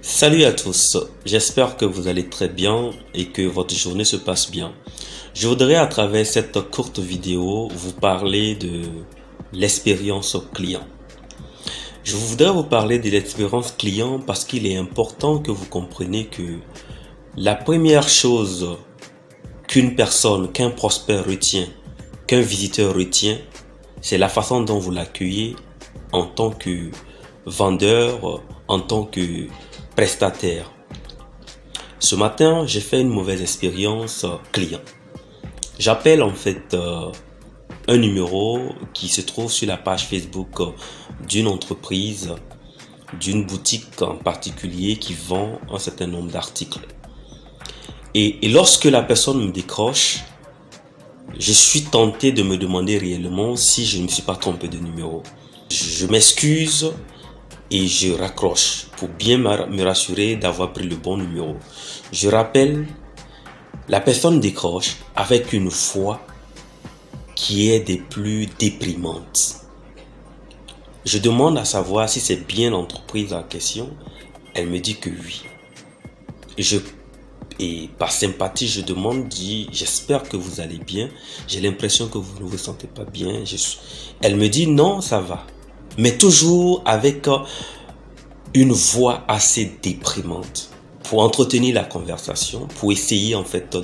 Salut à tous, j'espère que vous allez très bien et que votre journée se passe bien. Je voudrais à travers cette courte vidéo vous parler de l'expérience client. Je voudrais vous parler de l'expérience client parce qu'il est important que vous compreniez que la première chose qu'une personne, qu'un prospect retient, qu'un visiteur retient, c'est la façon dont vous l'accueillez en tant que vendeur, en tant que prestataire. Ce matin, j'ai fait une mauvaise expérience client. J'appelle en fait un numéro qui se trouve sur la page Facebook d'une entreprise, d'une boutique en particulier qui vend un certain nombre d'articles. Et lorsque la personne me décroche, je suis tenté de me demander réellement si je ne me suis pas trompé de numéro. Je m'excuse et je raccroche pour bien me rassurer d'avoir pris le bon numéro. Je rappelle, la personne décroche avec une voix qui est des plus déprimantes. Je demande à savoir si c'est bien l'entreprise en question. Elle me dit que oui. Et par sympathie, je demande, j'espère que vous allez bien. J'ai l'impression que vous ne vous sentez pas bien. Elle me dit non, ça va. Mais toujours avec une voix assez déprimante. Pour entretenir la conversation, pour essayer en fait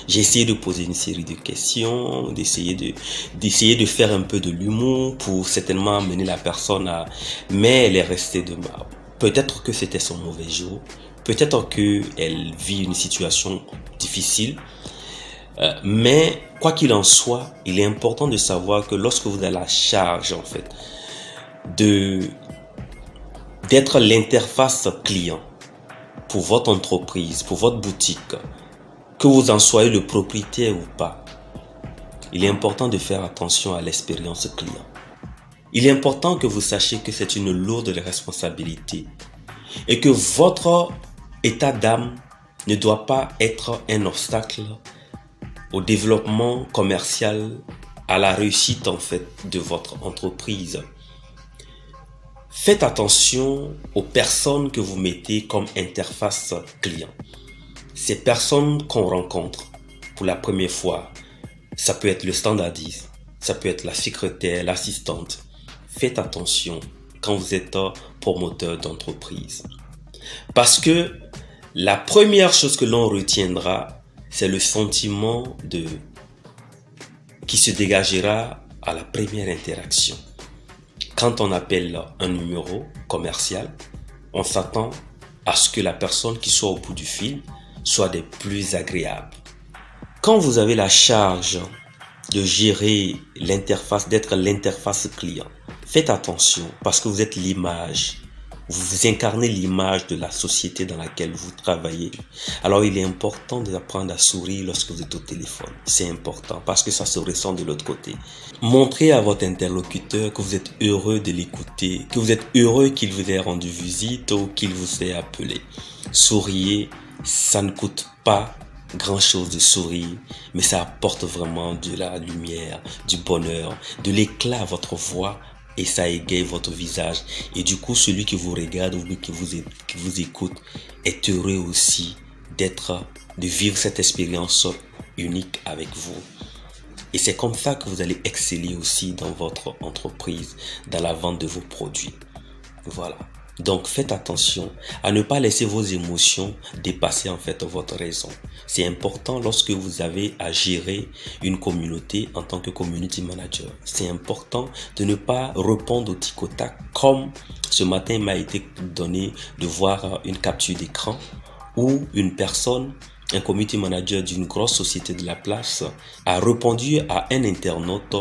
j'ai essayé de poser une série de questions, d'essayer de faire un peu de l'humour pour certainement amener la personne à, mais elle est restée de marbre. Peut-être que c'était son mauvais jour, peut-être que elle vit une situation difficile, mais quoi qu'il en soit, il est important de savoir que lorsque vous avez la charge en fait d'être l'interface client pour votre entreprise, pour votre boutique, que vous en soyez le propriétaire ou pas, il est important de faire attention à l'expérience client. Il est important que vous sachiez que c'est une lourde responsabilité et que votre état d'âme ne doit pas être un obstacle au développement commercial, à la réussite en fait de votre entreprise. Faites attention aux personnes que vous mettez comme interface client. Ces personnes qu'on rencontre pour la première fois, ça peut être le standardiste, ça peut être la secrétaire, l'assistante. Faites attention quand vous êtes promoteur d'entreprise. Parce que la première chose que l'on retiendra, c'est le sentiment qui se dégagera à la première interaction. Quand on appelle un numéro commercial, on s'attend à ce que la personne qui soit au bout du fil soit des plus agréables. Quand vous avez la charge de gérer l'interface, d'être l'interface client, faites attention parce que vous êtes l'image. Vous incarnez l'image de la société dans laquelle vous travaillez. Alors il est important d'apprendre à sourire lorsque vous êtes au téléphone. C'est important parce que ça se ressent de l'autre côté. Montrez à votre interlocuteur que vous êtes heureux de l'écouter, que vous êtes heureux qu'il vous ait rendu visite ou qu'il vous ait appelé. Souriez, ça ne coûte pas grand-chose de sourire, mais ça apporte vraiment de la lumière, du bonheur, de l'éclat à votre voix. Et ça égaye votre visage. Et du coup, celui qui vous regarde ou qui vous écoute est heureux aussi de vivre cette expérience unique avec vous. Et c'est comme ça que vous allez exceller aussi dans votre entreprise, dans la vente de vos produits. Voilà. Donc faites attention à ne pas laisser vos émotions dépasser en fait votre raison. C'est important lorsque vous avez à gérer une communauté en tant que community manager. C'est important de ne pas répondre au tic au tac comme ce matin il m'a été donné de voir une capture d'écran où une personne, un community manager d'une grosse société de la place, a répondu à un internaute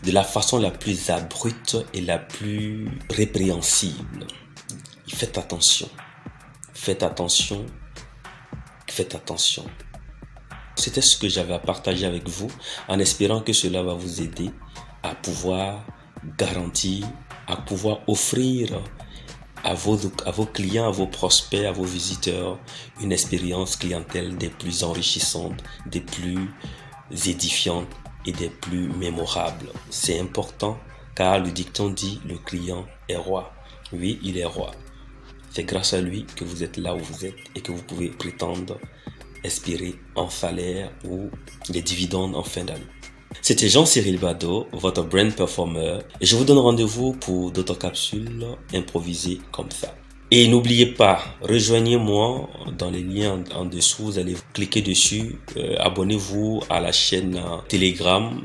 de la façon la plus abrupte et la plus répréhensible. Faites attention, faites attention, faites attention. C'était ce que j'avais à partager avec vous en espérant que cela va vous aider à pouvoir garantir, à pouvoir offrir à vos clients, à vos prospects, à vos visiteurs une expérience clientèle des plus enrichissantes, des plus édifiantes et des plus mémorables. C'est important car le dicton dit le client est roi. Oui, il est roi. C'est grâce à lui que vous êtes là où vous êtes et que vous pouvez prétendre espérer un salaire ou des dividendes en fin d'année. C'était Jean-Cyril Bado, votre brand performer, et je vous donne rendez-vous pour d'autres capsules improvisées comme ça. Et n'oubliez pas, rejoignez-moi dans les liens en dessous, vous allez cliquer dessus, abonnez-vous à la chaîne Telegram,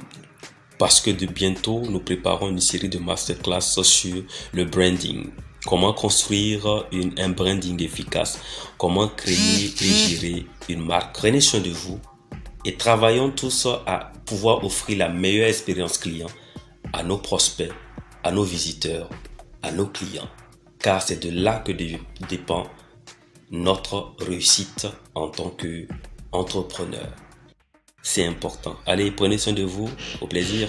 parce que de bientôt, nous préparons une série de masterclass sur le branding. Comment construire un branding efficace, comment créer et gérer une marque. Prenez soin de vous et travaillons tous à pouvoir offrir la meilleure expérience client à nos prospects, à nos visiteurs, à nos clients. Car c'est de là que dépend notre réussite en tant qu'entrepreneur. C'est important. Allez, prenez soin de vous. Au plaisir.